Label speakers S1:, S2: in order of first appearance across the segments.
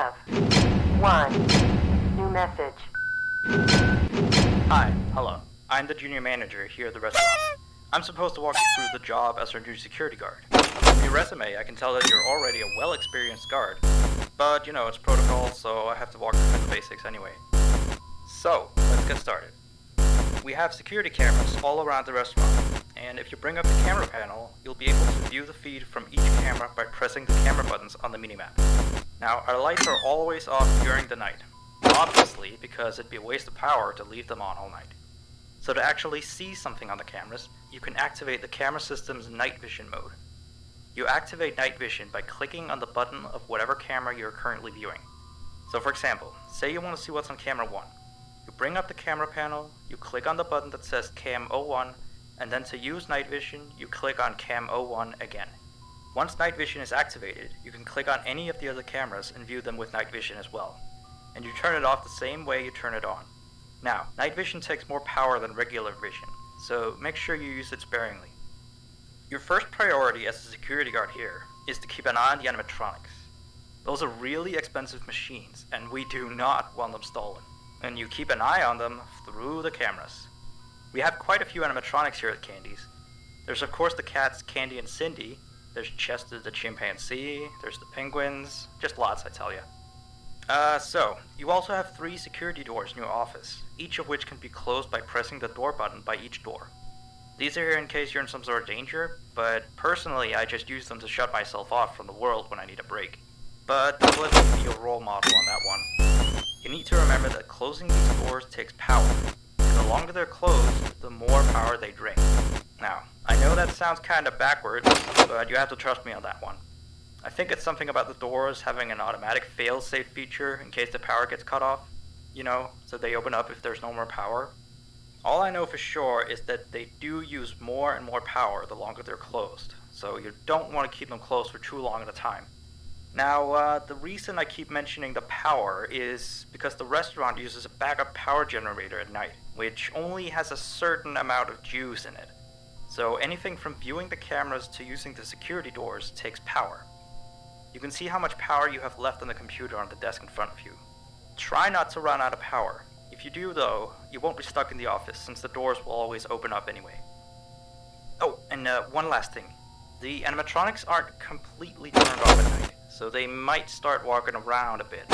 S1: have one new message.
S2: Hi, hello. I'm the junior manager here at the restaurant. I'm supposed to walk you through the job as our new security guard. From your resume, I can tell that you're already a well-experienced guard. But, you know, it's protocol, so I have to walk you through the basics anyway. So, let's get started. We have security cameras all around the restaurant, and if you bring up the camera panel, you'll be able to view the feed from each camera by pressing the camera buttons on the minimap. Now, our lights are always off during the night. Obviously, because it'd be a waste of power to leave them on all night. So to actually see something on the cameras, you can activate the camera system's night vision mode. You activate night vision by clicking on the button of whatever camera you're currently viewing. So for example, say you want to see what's on camera 1. You bring up the camera panel, you click on the button that says Cam 01, and then to use night vision, you click on Cam 01 again. Once night vision is activated, you can click on any of the other cameras and view them with night vision as well. And you turn it off the same way you turn it on. Now, night vision takes more power than regular vision, so make sure you use it sparingly. Your first priority as a security guard here is to keep an eye on the animatronics. Those are really expensive machines, and we do not want them stolen. And you keep an eye on them through the cameras. We have quite a few animatronics here at Candy's. There's of course the cats Candy and Cindy, there's Chester the chimpanzee, there's the penguins, just lots I tell you. So, you also have 3 security doors in your office, each of which can be closed by pressing the door button by each door. These are here in case you're in some sort of danger, but personally I just use them to shut myself off from the world when I need a break. But don't let me be a role model on that one. You need to remember that closing these doors takes power, and the longer they're closed, the more power they drain. Now, I know that sounds kinda backwards, but you have to trust me on that one. I think it's something about the doors having an automatic fail-safe feature in case the power gets cut off, you know, so they open up if there's no more power. All I know for sure is that they do use more and more power the longer they're closed, so you don't want to keep them closed for too long at a time. Now, the reason I keep mentioning the power is because the restaurant uses a backup power generator at night, which only has a certain amount of juice in it. So anything from viewing the cameras to using the security doors takes power. You can see how much power you have left on the computer on the desk in front of you. Try not to run out of power. If you do though, you won't be stuck in the office since the doors will always open up anyway. Oh, and one last thing. The animatronics aren't completely turned off at night, so they might start walking around a bit.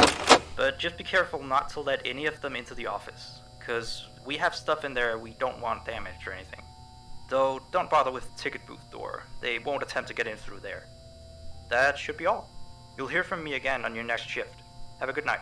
S2: But just be careful not to let any of them into the office, cause we have stuff in there we don't want damaged or anything. Though don't bother with the ticket booth door, they won't attempt to get in through there. That should be all. You'll hear from me again on your next shift. Have a good night.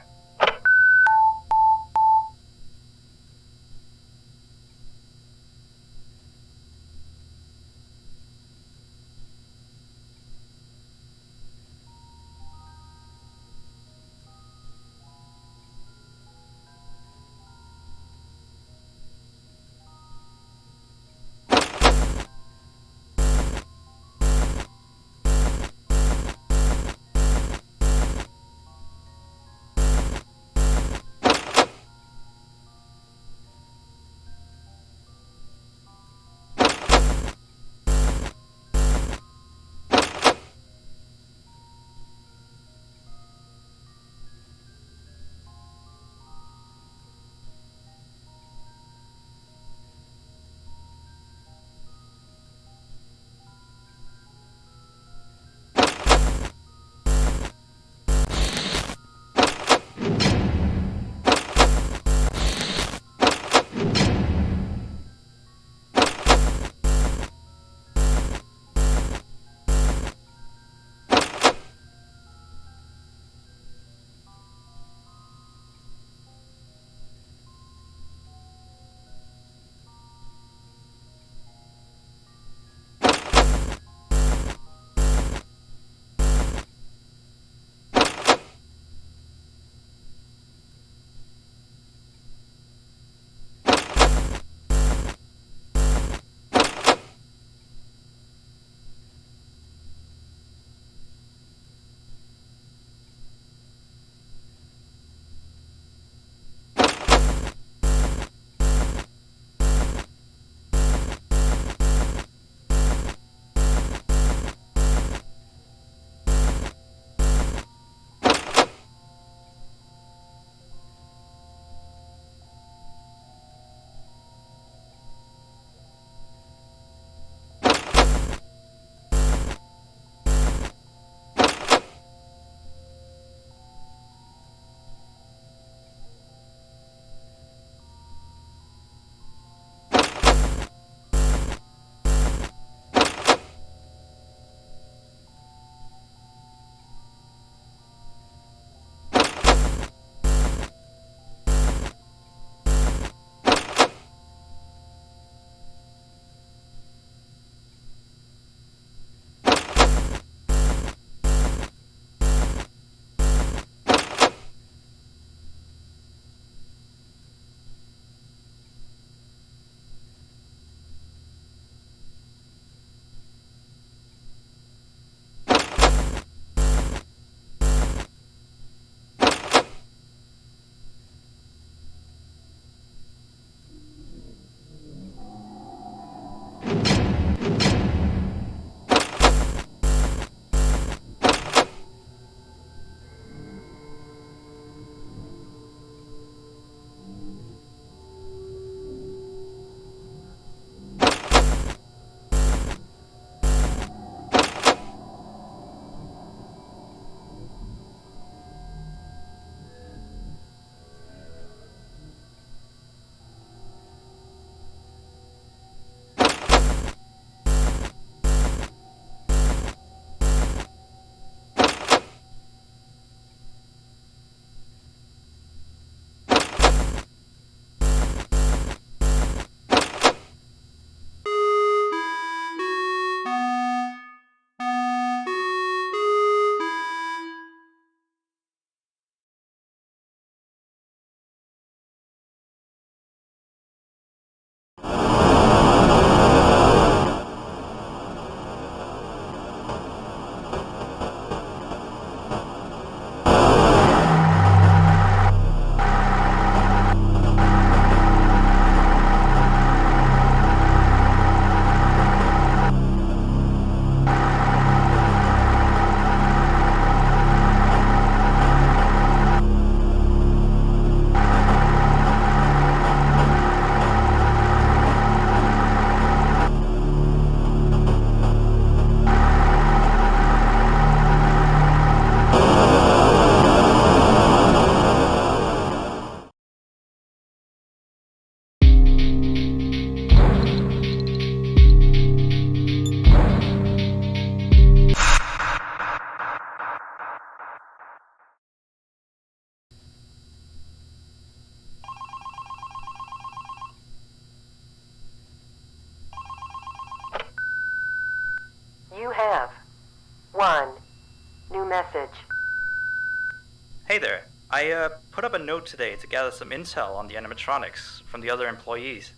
S2: Hey there. I put up a note today to gather some intel on the animatronics from the other employees.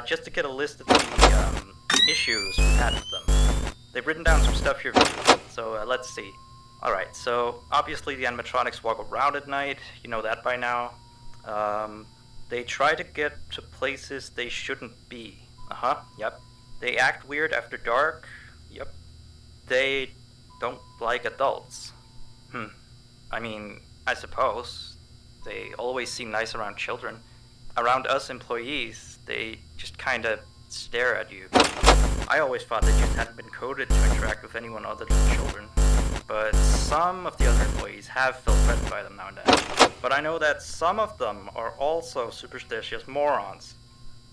S2: Just to get a list of the issues we've had with them. They've written down some stuff here for you, so let's see. Alright, so obviously the animatronics walk around at night, you know that by now. They try to get to places they shouldn't be. Yep. They act weird after dark. Yep. They don't like adults. I mean, I suppose. They always seem nice around children. Around us employees, they just kinda stare at you. I always thought they just hadn't been coded to interact with anyone other than children. But some of the other employees have felt threatened by them now and then. But I know that some of them are also superstitious morons.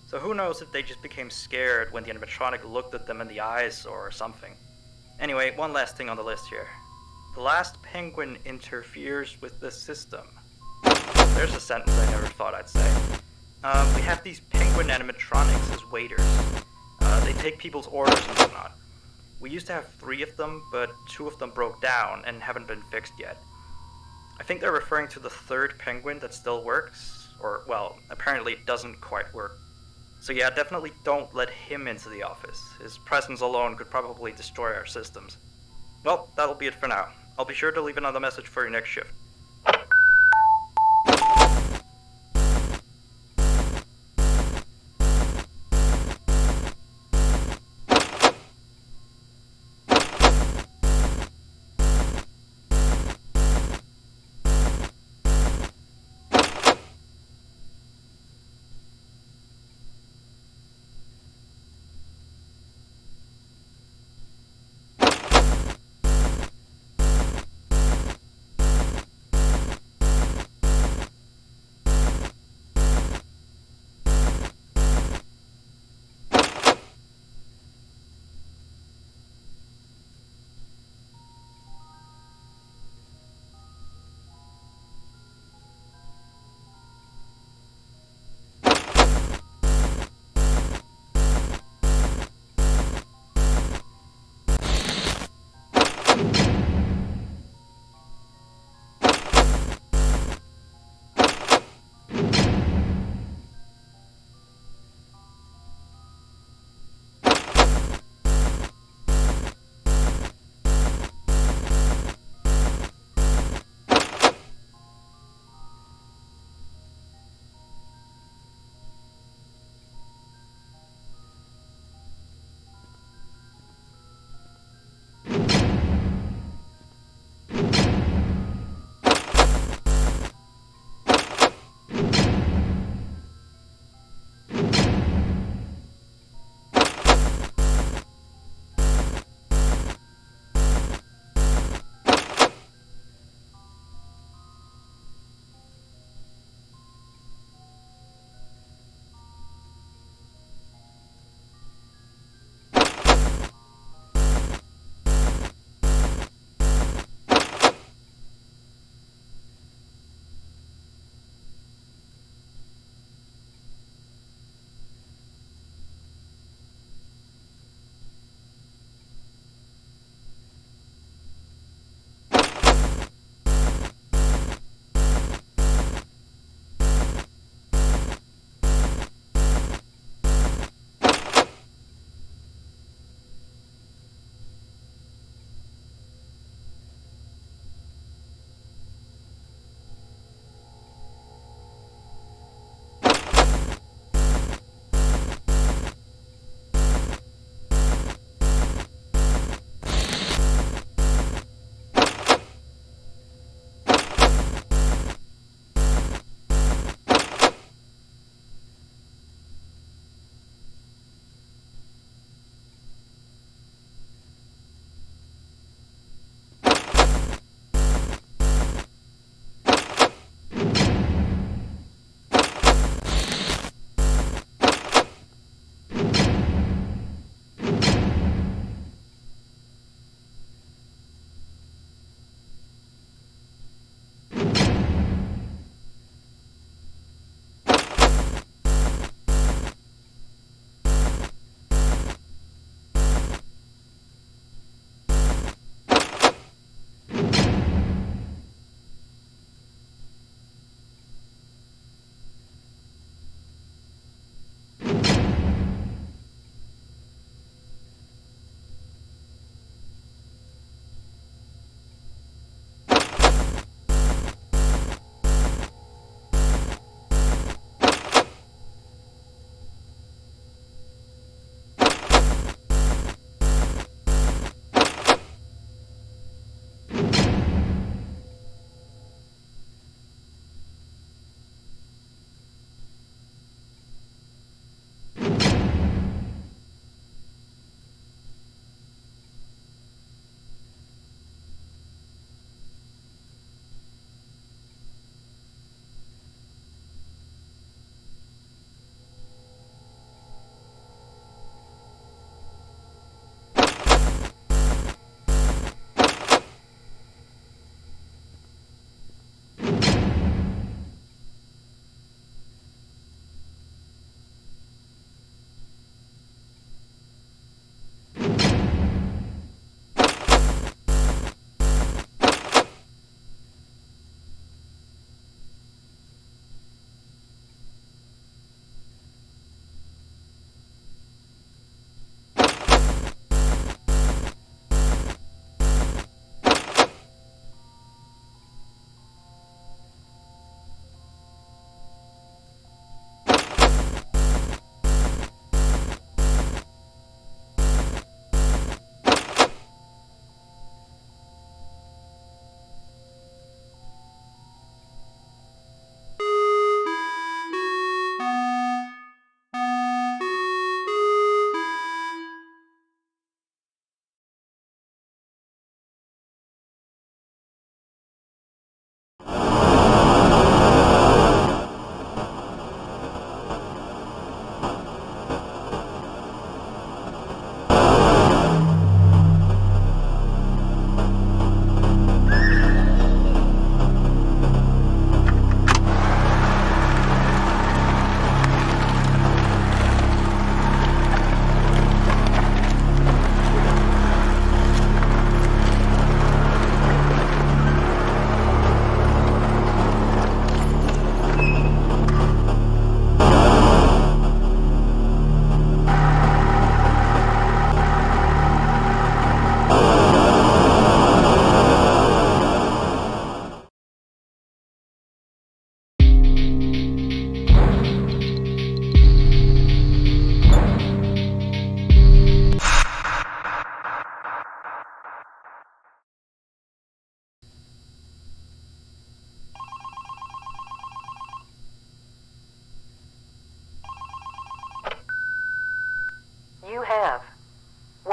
S2: So who knows if they just became scared when the animatronic looked at them in the eyes or something. Anyway, one last thing on the list here. The last penguin interferes with the system. There's a sentence I never thought I'd say. We have these penguin animatronics as waiters. They take people's orders and whatnot. We used to have 3 of them, but 2 of them broke down and haven't been fixed yet. I think they're referring to the 3rd penguin that still works, or, well, apparently it doesn't quite work. So yeah, definitely don't let him into the office. His presence alone could probably destroy our systems. Well, that'll be it for now. I'll be sure to leave another message for your next shift.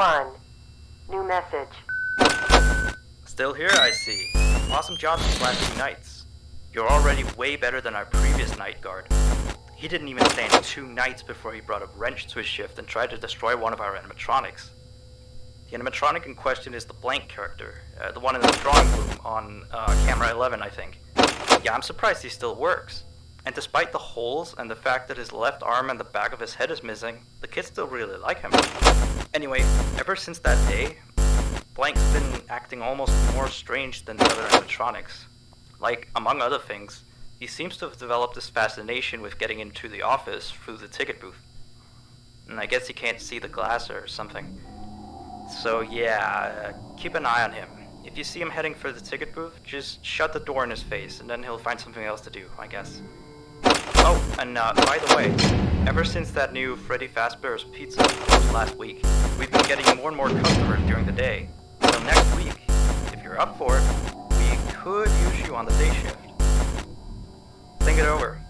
S1: 1. New message.
S2: Still here, I see. Awesome job these last 2 nights. You're already way better than our previous night guard. He didn't even stay in 2 nights before he brought a wrench to his shift and tried to destroy one of our animatronics. The animatronic in question is the blank character, the one in the drawing room on camera 11, I think. Yeah, I'm surprised he still works. And despite the holes and the fact that his left arm and the back of his head is missing, the kids still really like him. Anyway, ever since that day, Blank's been acting almost more strange than the other animatronics. Like, among other things, he seems to have developed this fascination with getting into the office through the ticket booth. And I guess he can't see the glass or something. So yeah, keep an eye on him. If you see him heading for the ticket booth, just shut the door in his face, and then he'll find something else to do, I guess. Oh, and by the way, ever since that new Freddy Fazbear's Pizza closed last week, we've been getting more and more customers during the day. So next week, if you're up for it, we could use you on the day shift. Think it over.